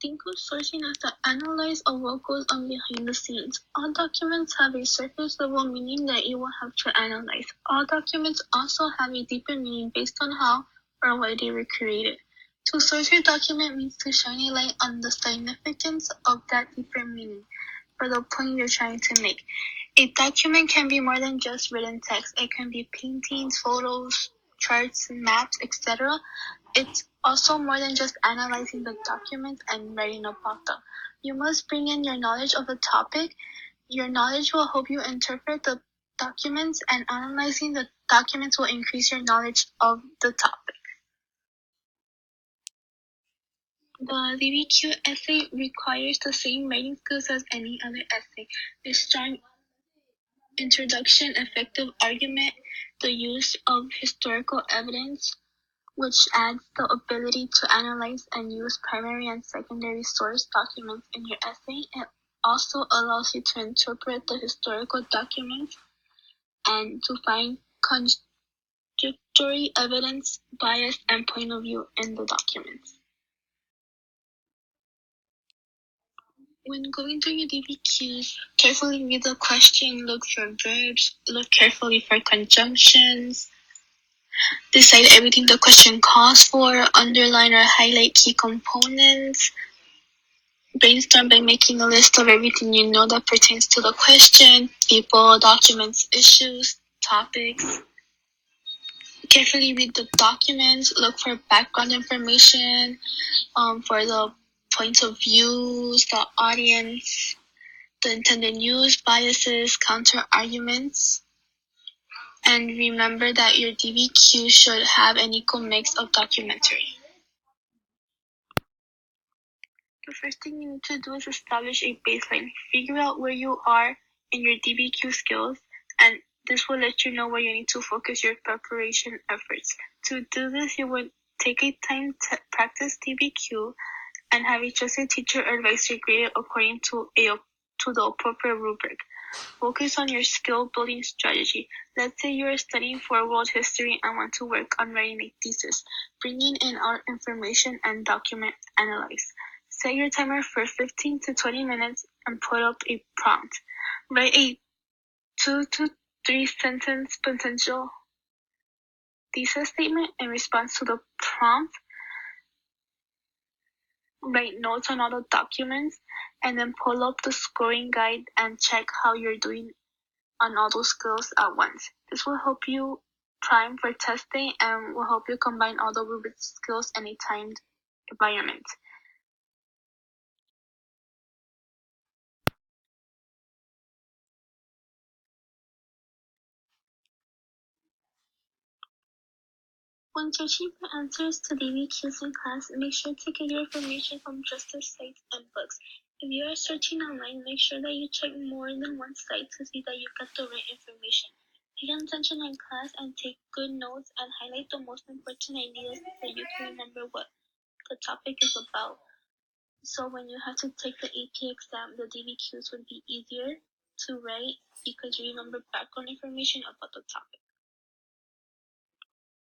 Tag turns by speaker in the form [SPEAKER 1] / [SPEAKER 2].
[SPEAKER 1] Think of sourcing as the analyze of what goes on behind the scenes. All documents have a surface level meaning that you will have to analyze. All documents also have a deeper meaning based on how or why they were created. To source your document means to shine a light on the significance of that deeper meaning for the point you're trying to make. A document can be more than just written text. It can be paintings, photos, charts, maps, etc. It's also more than just analyzing the document and writing about them. You must bring in your knowledge of the topic. Your knowledge will help you interpret the documents, and analyzing the documents will increase your knowledge of the topic. The DBQ essay requires the same writing skills as any other essay. A strong introduction, effective argument, the use of historical evidence, which adds the ability to analyze and use primary and secondary source documents in your essay. It also allows you to interpret the historical documents and to find contradictory evidence, bias, and point of view in the documents. When going through your DBQs, carefully read the question, look for verbs, look carefully for conjunctions, decide everything the question calls for, underline or highlight key components, brainstorm by making a list of everything you know that pertains to the question, people, documents, issues, topics. Carefully read the documents, look for background information, for the points of views, the audience, the intended use, biases, counter arguments. And remember that your DBQ should have an equal mix of documentary. The first thing you need to do is establish a baseline. Figure out where you are in your DBQ skills, and this will let you know where you need to focus your preparation efforts. To do this, you would take a time to practice DBQ and have a trusted teacher or advisor grade it according to the appropriate rubric. Focus on your skill building strategy. Let's say you are studying for world history and want to work on writing a thesis. Bringing in our information and document analyze. Set your timer for 15 to 20 minutes and put up a prompt. Write a 2 to 3 sentence potential thesis statement in response to the prompt. Write notes on all the documents, and then pull up the scoring guide and check how you're doing on all those skills at once. This will help you prime for testing and will help you combine all the rubric skills in a timed environment. When searching for answers to DBQs in class, make sure to get your information from trusted sites and books. If you are searching online, make sure that you check more than one site to see that you got the right information. Pay attention in class and take good notes and highlight the most important ideas so you can remember what the topic is about. So when you have to take the AP exam, the DBQs would be easier to write because you remember background information about the topic.